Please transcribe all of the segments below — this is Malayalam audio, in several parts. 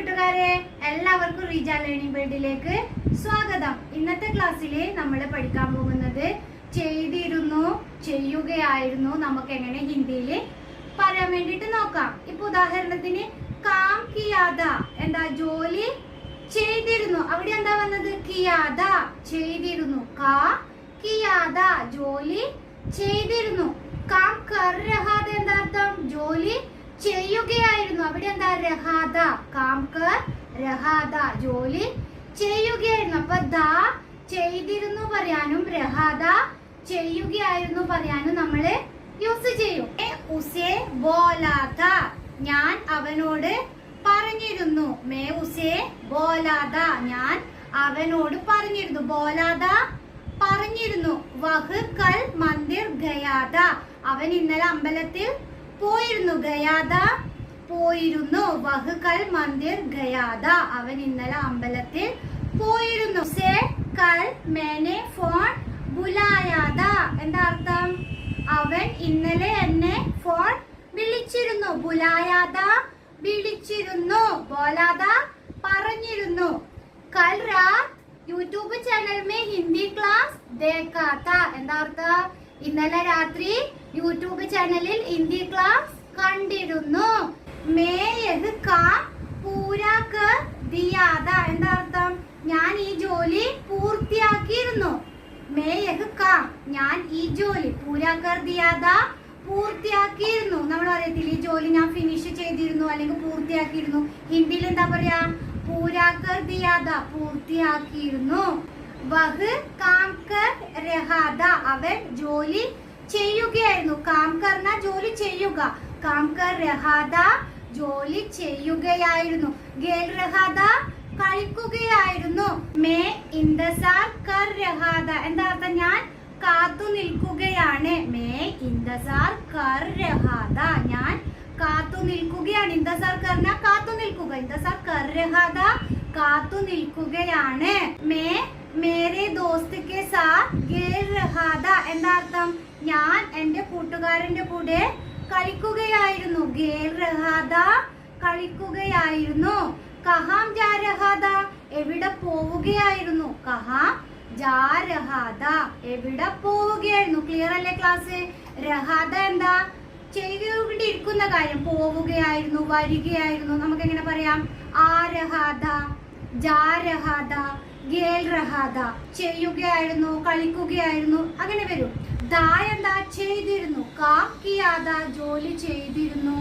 കൂട്ടുകാരെ, എല്ലാവർക്കും റീജ ലേണിംഗ് വേൾഡിലേക്ക് സ്വാഗതം. ഇന്നത്തെ ക്ലാസ്സിൽ നമ്മൾ പഠിക്കാൻ പോകുന്നത് ചെയ്തിരുന്നു, ചെയ്യുകയായിരുന്നു നമുക്ക് എങ്ങനെ ഹിന്ദിയിൽ പറയാൻ വേണ്ടിയിട്ട് നോക്കാം. ഇപ്പൊ ഉദാഹരണത്തിന് കാം കിയാദ, എന്താ ജോലി ചെയ്തിരുന്നു. അവിടെ എന്താ വന്നത്? കിയാദ, ചെയ്തിരുന്നു. കാ കിയാദ, ജോലി ചെയ്തിരുന്നു. കാം കർ രഹാദ, എന്താ അർത്ഥം? ജോലി ചെയ്യുകയായിരുന്നു. അവിടെ എന്താ? രഹാദ, കാം കർ രഹാദ, ജോലി ചെയ്യുകയായിരുന്നു. അപ്പൊ ദാ ചെയ്തിരുന്നു പറയാനും രഹാദ ചെയ്യുകയായിരുന്നു പറയാനും നമ്മള് യൂസ് ചെയ്യും. ഉസേ ബോലാത, ഞാൻ അവനോട് പറഞ്ഞിരുന്നു. മേ ഉസേ ബോലാത, ഞാൻ അവനോട് പറഞ്ഞിരുന്നു. ബോലാത പറഞ്ഞിരുന്നു. വഹ് കൽ മന്ദിർ ഗയാദ, അവൻ ഇന്നലെ അമ്പലത്തിൽ പോയിരുന്നു. ഗയാദ പോയിരുന്നു. വഹ് കൽ മന്ദിർ ഗയാദ, അവൻ ഇന്നലെ അമ്പലത്തിൽ പോയിരുന്നു. സേ കൽ മേനെ ഫോൺ ബുലായാദ, എന്താ അർത്ഥം? അവൻ ഇന്നലെ എന്നെ ഫോൺ വിളിച്ചിരുന്നു. ബുലായാദ വിളിച്ചിരുന്നു. ബോലാദ പറഞ്ഞിരുന്നു. കൽ രാത് YouTube channel may Hindi class Dekha താ, എന്താ അർത്ഥം? ഇന്നലെ രാത്രി യൂട്യൂബ് ചാനലിൽ ഹിന്ദി ക്ലാസ് കണ്ടിരുന്നു. മേ യഹ് കാം പൂരാ കർ ദിയാ താ, എന്താ അർത്ഥം? ഞാൻ ഈ ജോലി പൂർത്തിയാക്കിയിരുന്നു. മേ യഹ് കാം, ഞാൻ ഈ ജോലി പൂരാ കർ ദിയാ താ, പൂർത്തിയാക്കിയിരുന്നു. നമ്മൾ അറിയത്തില്ല, ഈ ജോലി ഞാൻ ഫിനിഷ് ചെയ്തിരുന്നു അല്ലെങ്കിൽ പൂർത്തിയാക്കിയിരുന്നു. ഹിന്ദിയിൽ എന്താ പറയാ? പൂരാ കർ ദിയാ താ, പൂർത്തിയാക്കിയിരുന്നു. വഹ് കാം കർ രഹാദ, അവൻ ജോലി ചെയ്യുകയായിരുന്നു. കാം കർന ജോലി ചെയ്യുക. കാം കർ രഹാദ, ജോലി ചെയ്യുകയായിരുന്നു. ഗേൽ രഹാദ, കളിക്കുകയായിരുന്നു. മേ ഇന്തസാർ കർ രഹാദ, എന്താ അർത്ഥം? ഞാൻ കാത്തു നിൽക്കുകയാണ്. മേ ഇന്തസാർ കർ രഹാദ, ഞാൻ കാത്തു നിൽക്കുകയാണ്. ഇന്തസാർ കർന കാത്തു നിൽക്കുക. ഇന്തസാർ കർ രഹാദ, കാത്തു നിൽക്കുകയാണ്. മേ മേരെ ദോസ്ത് കെ സാത്ത് ഖേൽ രഹാ താ, എന്താ അർത്ഥം? ഞാൻ എന്റെ കൂട്ടുകാരന്റെ കൂടെ കളിക്കുകയായിരുന്നു. ഖേൽ രഹാ താ, കളിക്കുകയായിരുന്നു. കഹാം ജാ രഹാ താ, എവിടെ പോവുകയായിരുന്നു? കഹാം ജാ രഹാ താ, എവിടെ പോവുകയായിരുന്നു. ക്ലിയർ അല്ലേ ക്ലാസ്? രഹാദ എന്താ? ചെയ്തുകൊണ്ടിരിക്കുന്ന കാര്യം. പോവുകയായിരുന്നു, വരികയായിരുന്നു. നമുക്ക് എങ്ങനെ പറയാം? ആ രഹാദ, ജാ രഹാദ, ഗേൽ രഹാദ, ചെയ്യുകയായിരുന്നു, കളിക്കുകയായിരുന്നു, അങ്ങനെ വരും. ദാ എന്താ? ചെയ്തിരുന്നു. കാം കിയാദ, ജോലി ചെയ്തിരുന്നു.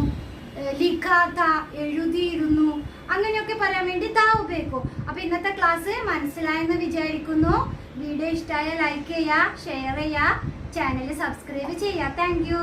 ലിഖാദ, എഴുതിയിരുന്നു. അങ്ങനെയൊക്കെ പറയാൻ വേണ്ടി ദാ ഉപയോഗിക്കും. അപ്പൊ ഇന്നത്തെ ക്ലാസ് മനസ്സിലായെന്ന് വിചാരിക്കുന്നു. വീഡിയോ ഇഷ്ടമായ ലൈക്ക് ചെയ്യുക, ഷെയർ ചെയ്യുക, ചാനൽ സബ്സ്ക്രൈബ് ചെയ്യുക. Thank you.